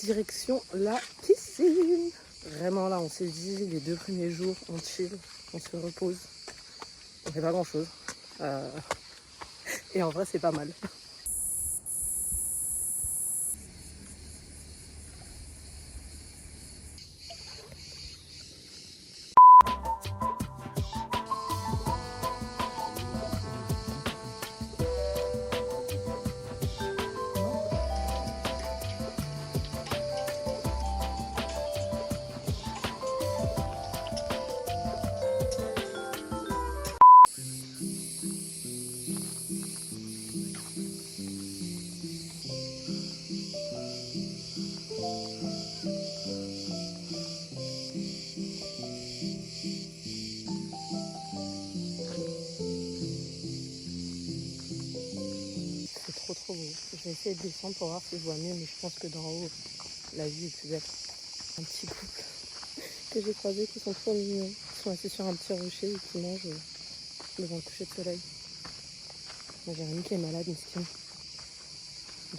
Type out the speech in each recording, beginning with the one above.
Direction la piscine. Vraiment là, on s'est dit les 2 premiers jours, on chill, on se repose, on fait pas grand chose. Et en vrai, c'est pas mal. Trop beau. Je vais essayer de descendre pour voir si je vois mieux, mais je pense que d'en haut, la vue est plus belle. Un petit couple que j'ai croisé qui sont trop mignons. Ils sont assis sur un petit rocher et qui mangent devant le coucher de soleil. Moi, j'ai un ami qui est malade, mesquine.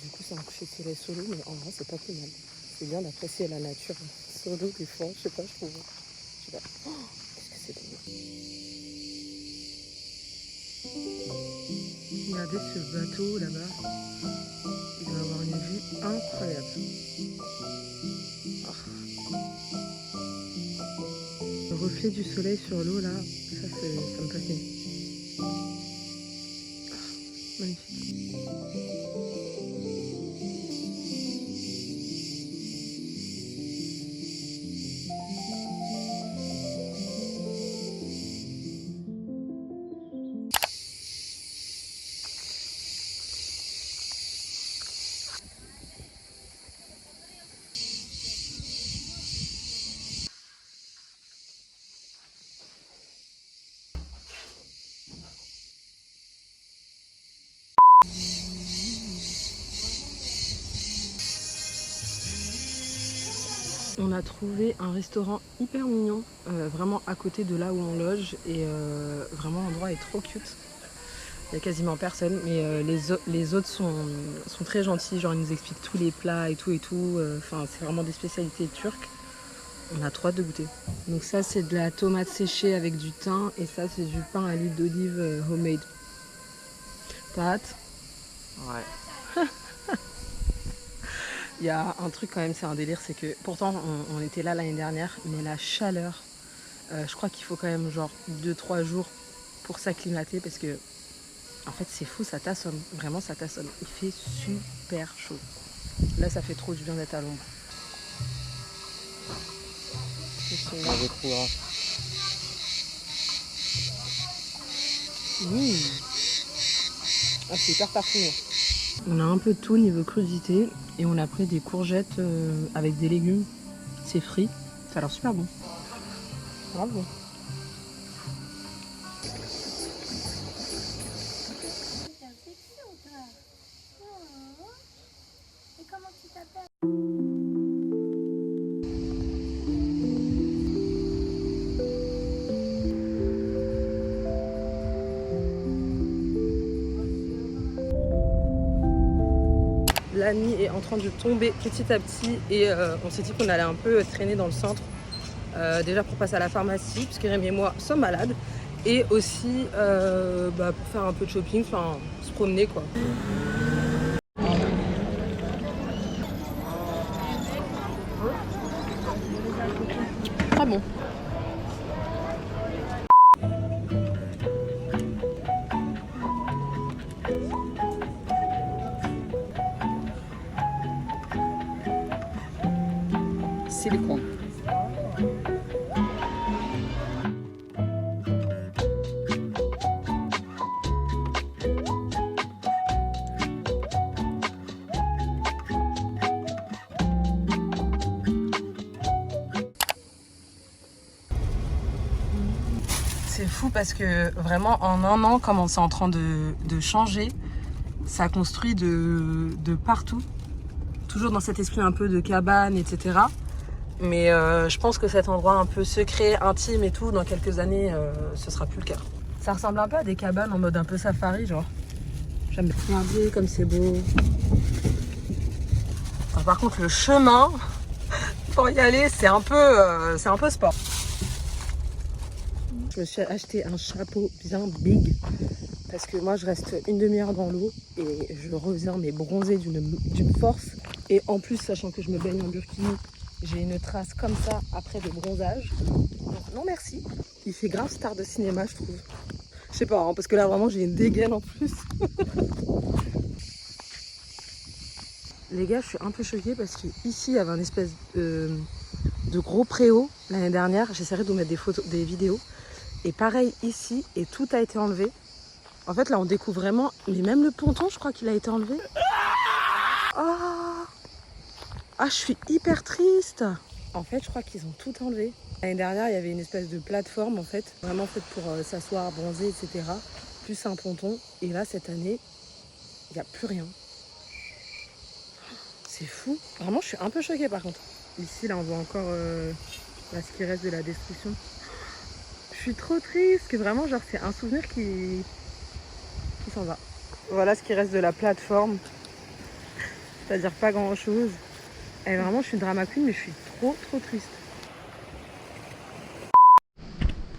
Du coup, c'est un coucher de soleil solo, mais en vrai, c'est pas plus mal. C'est bien d'apprécier la nature solo des fois. Je sais pas, je trouve. Je sais pas. Oh, qu'est-ce que c'est beau. Regardez ce bateau là-bas. Il doit avoir une vue incroyable. Oh. Le reflet du soleil sur l'eau là, ça me fascine. Oh, magnifique. On a trouvé un restaurant hyper mignon, vraiment à côté de là où on loge, et vraiment l'endroit est trop cute. Il n'y a quasiment personne, mais les autres sont très gentils, genre ils nous expliquent tous les plats et tout, enfin c'est vraiment des spécialités turques. On a trop hâte de goûter. Donc ça c'est de la tomate séchée avec du thym, et ça c'est du pain à l'huile d'olive homemade. T'as hâte? Ouais. Il y a un truc quand même, c'est un délire, c'est que pourtant on était là l'année dernière, mais la chaleur, je crois qu'il faut quand même genre 2-3 jours pour s'acclimater, parce que en fait c'est fou, ça t'assomme, vraiment ça t'assomme. Il fait super chaud. Là ça fait trop du bien d'être à l'ombre. Ah, c'est hyper parfumé. On a un peu de tout niveau crudité, et on a pris des courgettes avec des légumes. C'est frit, ça a l'air super bon. Bravo. La nuit est en train de tomber petit à petit, et on s'est dit qu'on allait un peu traîner dans le centre, déjà pour passer à la pharmacie puisque Rémi et moi sommes malades, et aussi pour faire un peu de shopping, enfin se promener quoi. Très bon. silicone. C'est fou parce que vraiment en un an, comme on c'est en train de changer, ça construit de partout. Toujours dans cet esprit un peu de cabane, etc. Mais je pense que cet endroit un peu secret, intime et tout, dans quelques années, ce sera plus le cas. Ça ressemble un peu à des cabanes en mode un peu safari, genre. J'aime bien regarder comme c'est beau. Alors, par contre, le chemin pour y aller, c'est un peu sport. Je me suis acheté un chapeau bien big parce que moi je reste une demi-heure dans l'eau et je reviens mais bronzée d'une force. Et en plus, sachant que je me baigne en burkini, j'ai une trace comme ça après le bronzage. Donc non merci. Il fait grave star de cinéma, je trouve. Je sais pas, hein, parce que là vraiment j'ai une dégaine en plus. Les gars, je suis un peu choquée parce qu'ici il y avait un espèce de gros préau l'année dernière. J'essaierai de vous mettre des photos, des vidéos. Et pareil ici, et tout a été enlevé. En fait, là, on découvre vraiment... Mais même le ponton, je crois qu'il a été enlevé. Oh ah, je suis hyper triste. En fait, je crois qu'ils ont tout enlevé. L'année dernière, il y avait une espèce de plateforme, en fait, vraiment faite pour s'asseoir, bronzer, etc. Plus un ponton. Et là, cette année, il n'y a plus rien. C'est fou. Vraiment, je suis un peu choquée, par contre. Ici, là, on voit encore là, ce qui reste de la destruction. Je suis trop triste, que vraiment, genre, c'est un souvenir qui s'en va. Voilà ce qui reste de la plateforme. C'est-à-dire pas grand-chose. Et vraiment, je suis drama queen, mais je suis trop triste.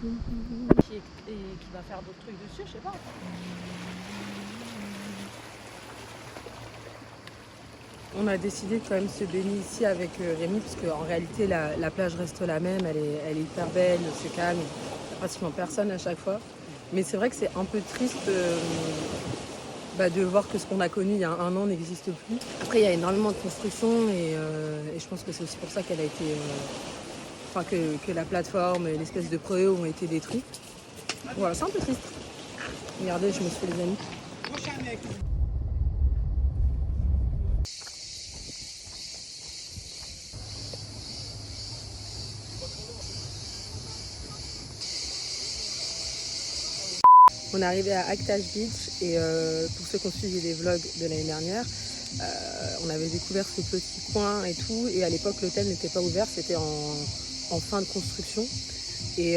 Qui va faire d'autres trucs dessus, je sais pas. On a décidé de quand même se baigner ici avec Rémi, parce qu'en réalité, la plage reste la même, elle est hyper belle, c'est calme. Pratiquement personne à chaque fois. Mais c'est vrai que c'est un peu triste de voir que ce qu'on a connu il y a un an n'existe plus. Après, il y a énormément de construction et je pense que c'est aussi pour ça qu'elle a été... que la plateforme et l'espèce de préau ont été détruits. Voilà, c'est un peu triste. Regardez, je me suis fait les amis. On est arrivé à Actage Beach et pour ceux qui ont suivi les vlogs de l'année dernière, on avait découvert ce petit coin et tout. Et à l'époque, l'hôtel n'était pas ouvert, c'était en fin de construction. Et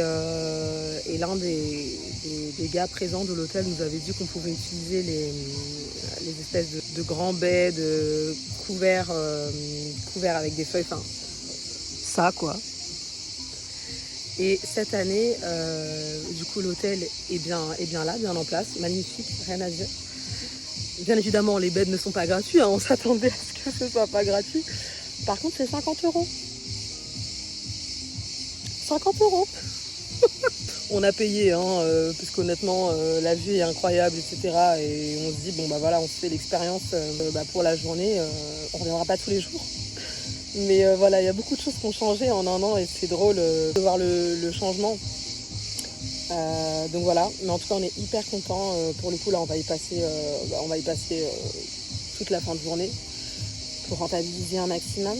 l'un des gars présents de l'hôtel nous avait dit qu'on pouvait utiliser les espèces de grands baies, de couverts avec des feuilles, enfin ça quoi. Et cette année, du coup, l'hôtel est bien là, bien en place, magnifique, rien à dire. Bien évidemment, les beds ne sont pas gratuits, hein, on s'attendait à ce que ce soit pas gratuit. Par contre, c'est 50 €. 50 €. On a payé, hein, parce qu'honnêtement, la vue est incroyable, etc. Et on se dit, bon, bah voilà, on se fait l'expérience pour la journée, on ne reviendra pas tous les jours. Mais voilà, il y a beaucoup de choses qui ont changé en un an et c'est drôle de voir le changement. Donc voilà, mais en tout cas on est hyper contents. Pour le coup là on va y passer toute la fin de journée pour rentabiliser un maximum.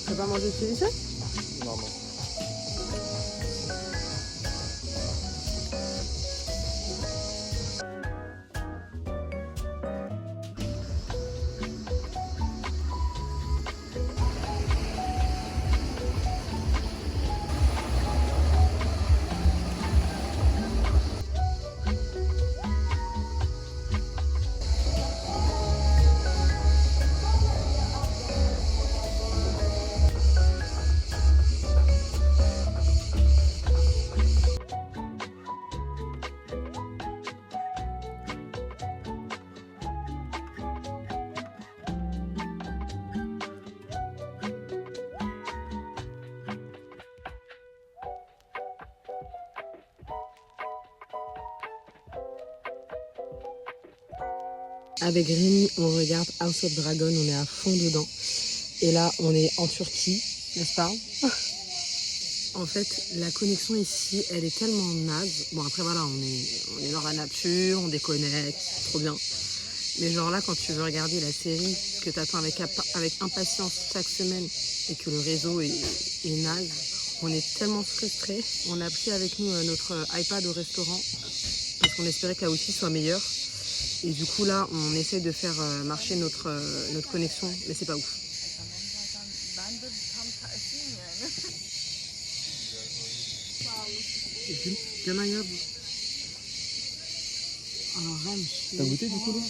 Tu vas pas manger de ceviche? Non. Avec Rémi, on regarde House of Dragon, on est à fond dedans. Et là, on est en Turquie, n'est-ce pas? En fait, la connexion ici, elle est tellement naze. Bon, après, voilà, on est dans la nature, on déconnecte, trop bien. Mais genre là, quand tu veux regarder la série que tu attends avec impatience chaque semaine et que le réseau est naze, on est tellement frustrés. On a pris avec nous notre iPad au restaurant parce qu'on espérait que la Wi-Fi soit meilleure. Et du coup, là, on essaie de faire marcher notre connexion, mais c'est pas ouf. T'as goûté du coup là?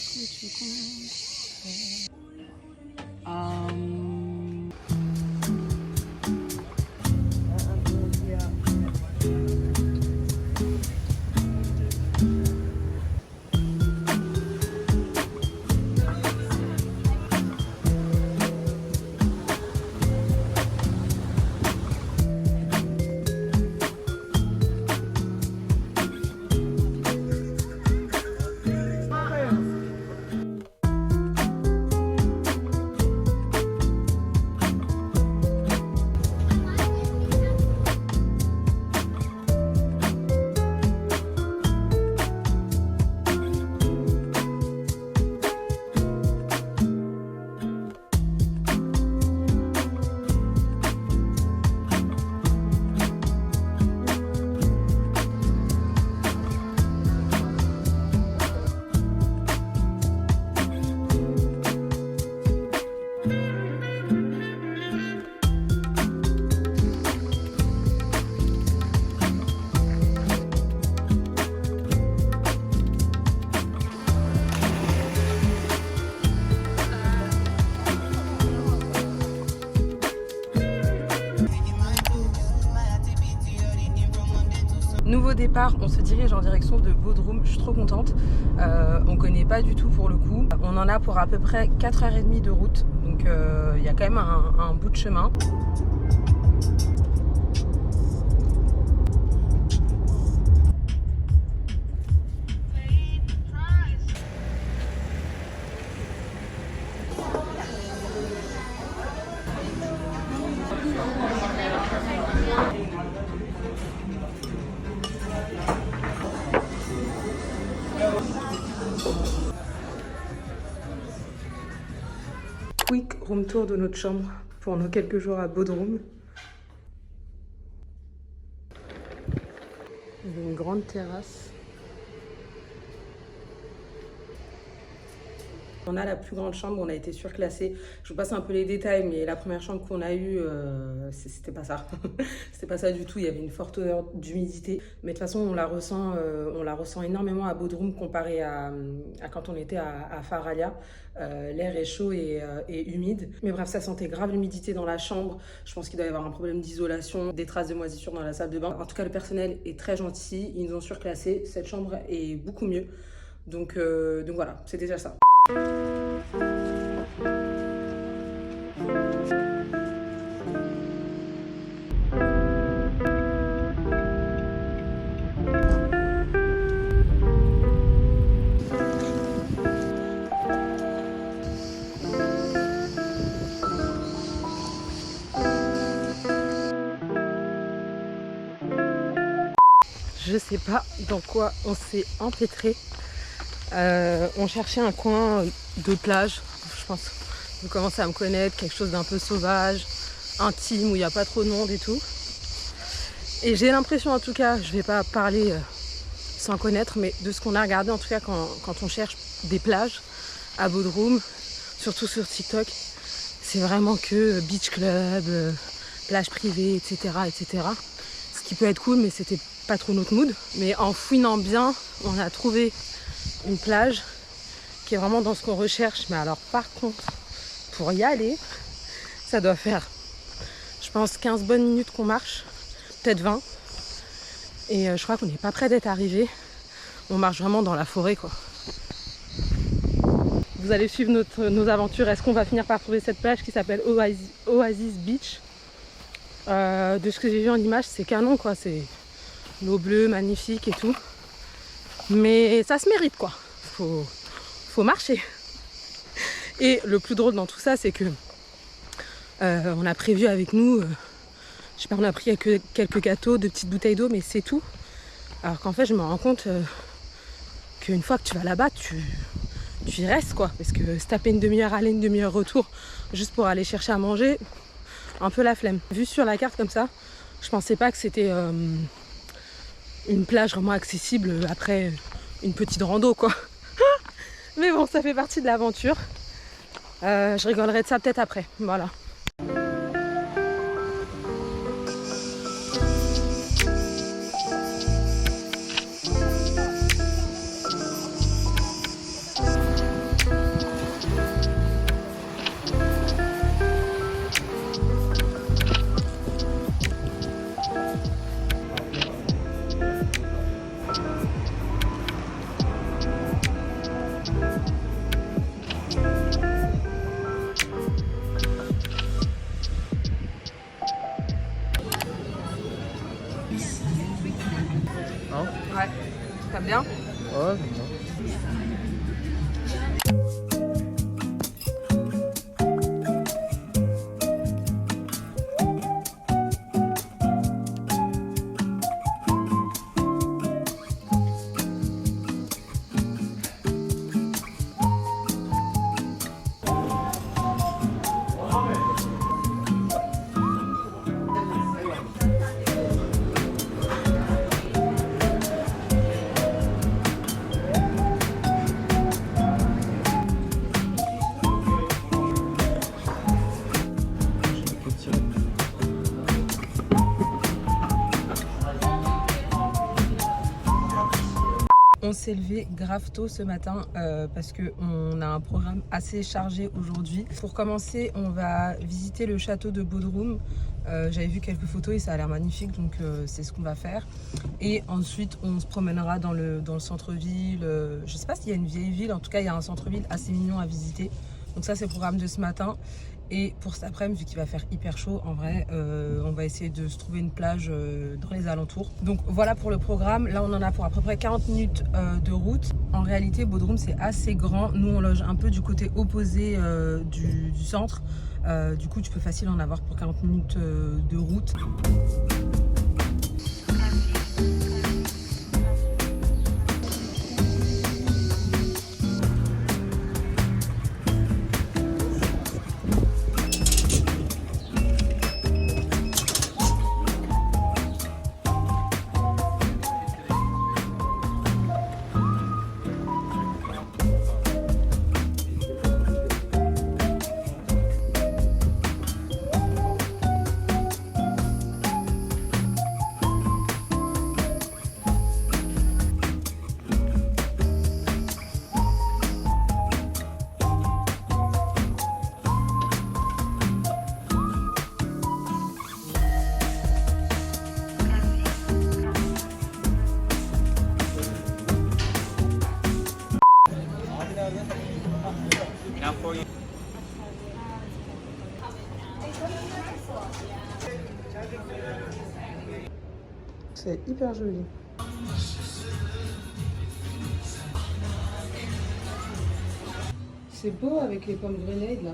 Nouveau départ, on se dirige en direction de Bodrum, je suis trop contente. On connaît pas du tout pour le coup. On en a pour à peu près 4h30 de route, donc il y a quand même un bout de chemin. Quick room tour de notre chambre pour nos quelques jours à Bodrum. Il y a une grande terrasse. On a la plus grande chambre, on a été surclassé. Je vous passe un peu les détails, mais la première chambre qu'on a eue, c'était pas ça. C'était pas ça du tout, il y avait une forte odeur d'humidité. Mais de toute façon, on la ressent énormément à Bodrum comparé à quand on était à Faralia. L'air est chaud et humide. Mais bref, ça sentait grave l'humidité dans la chambre. Je pense qu'il doit y avoir un problème d'isolation, des traces de moisissure dans la salle de bain. En tout cas, le personnel est très gentil, ils nous ont surclassé. Cette chambre est beaucoup mieux. Donc voilà, c'est déjà ça. Je sais pas dans quoi on s'est empêtré. On cherchait un coin de plage, je pense. Vous commencez à me connaître, quelque chose d'un peu sauvage, intime, où il n'y a pas trop de monde et tout. Et j'ai l'impression, en tout cas, je vais pas parler sans connaître, mais de ce qu'on a regardé, en tout cas, quand on cherche des plages à Bodrum, surtout sur TikTok, c'est vraiment que beach club, plage privée, etc., etc. Ce qui peut être cool, mais c'était pas trop notre mood. Mais en fouinant bien, on a trouvé une plage qui est vraiment dans ce qu'on recherche. Mais alors par contre, pour y aller, ça doit faire, je pense, 15 bonnes minutes qu'on marche, peut-être 20. Et je crois qu'on n'est pas près d'être arrivé. On marche vraiment dans la forêt, quoi. Vous allez suivre nos aventures. Est-ce qu'on va finir par trouver cette plage qui s'appelle Oasis Beach? De ce que j'ai vu en image, c'est canon, quoi. C'est l'eau bleue, magnifique et tout. Mais ça se mérite, quoi. Faut marcher. Et le plus drôle dans tout ça, c'est que on a prévu avec nous, je sais pas, on a pris quelques gâteaux, 2 petites bouteilles d'eau, mais c'est tout. Alors qu'en fait, je me rends compte qu'une fois que tu vas là-bas, tu y restes quoi. Parce que se taper une demi-heure aller, une demi-heure retour, juste pour aller chercher à manger, un peu la flemme. Vu sur la carte comme ça, je pensais pas que c'était une plage vraiment accessible après une petite rando quoi. Mais bon, ça fait partie de l'aventure. Je rigolerai de ça peut-être après. Voilà. Ouais, t'aimes bien? Ouais, j'aime bien. On s'est levé grave tôt ce matin parce qu'on a un programme assez chargé aujourd'hui. Pour commencer, on va visiter le château de Bodrum. J'avais vu quelques photos et ça a l'air magnifique, donc c'est ce qu'on va faire. Et ensuite, on se promènera dans le centre-ville. Je sais pas s'il y a une vieille ville, en tout cas, il y a un centre-ville assez mignon à visiter. Donc ça, c'est le programme de ce matin. Et pour cet après-midi, vu qu'il va faire hyper chaud, en vrai, on va essayer de se trouver une plage dans les alentours. Donc voilà pour le programme. Là, on en a pour à peu près 40 minutes de route. En réalité, Bodrum, c'est assez grand. Nous, on loge un peu du côté opposé du centre. Du coup, tu peux facile en avoir pour 40 minutes de route. C'est hyper joli. C'est beau avec les pommes grenades là.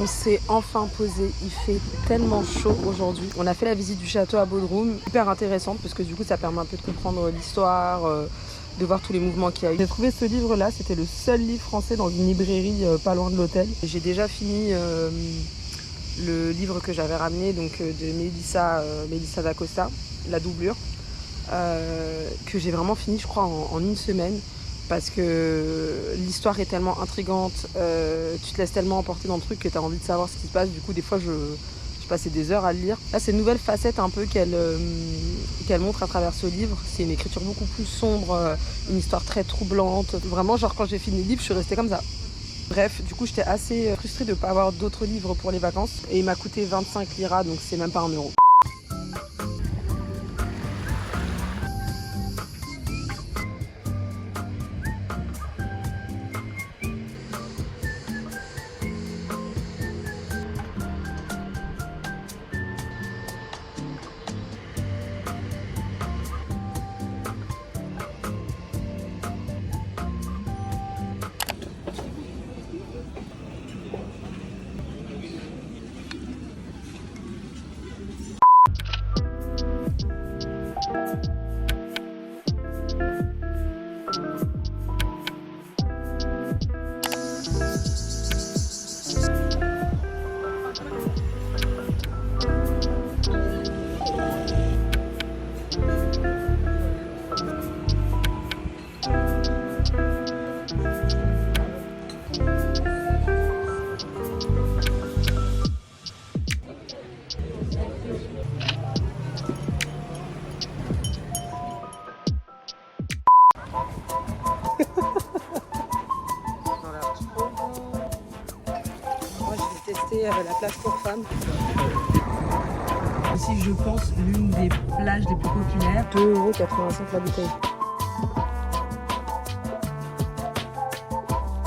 On s'est enfin posé, il fait tellement chaud aujourd'hui. On a fait la visite du château à Bodrum, hyper intéressante parce que du coup ça permet un peu de comprendre l'histoire, de voir tous les mouvements qu'il y a eu. J'ai trouvé ce livre là, c'était le seul livre français dans une librairie pas loin de l'hôtel. J'ai déjà fini le livre que j'avais ramené donc de Melissa d'Acosta, La doublure, que j'ai vraiment fini je crois en une semaine. Parce que l'histoire est tellement intrigante, tu te laisses tellement emporter dans le truc que tu as envie de savoir ce qui se passe. Du coup, des fois, je passais des heures à le lire. Là, c'est une nouvelle facette un peu qu'elle montre à travers ce livre. C'est une écriture beaucoup plus sombre, une histoire très troublante. Vraiment, genre quand j'ai fini le livre, je suis restée comme ça. Bref, du coup j'étais assez frustrée de ne pas avoir d'autres livres pour les vacances. Et il m'a coûté 25 liras, donc c'est même pas 1 euro. Moi je vais tester la plage pour femmes. Ici je pense l'une des plages les plus populaires. 2,85 € la bouteille.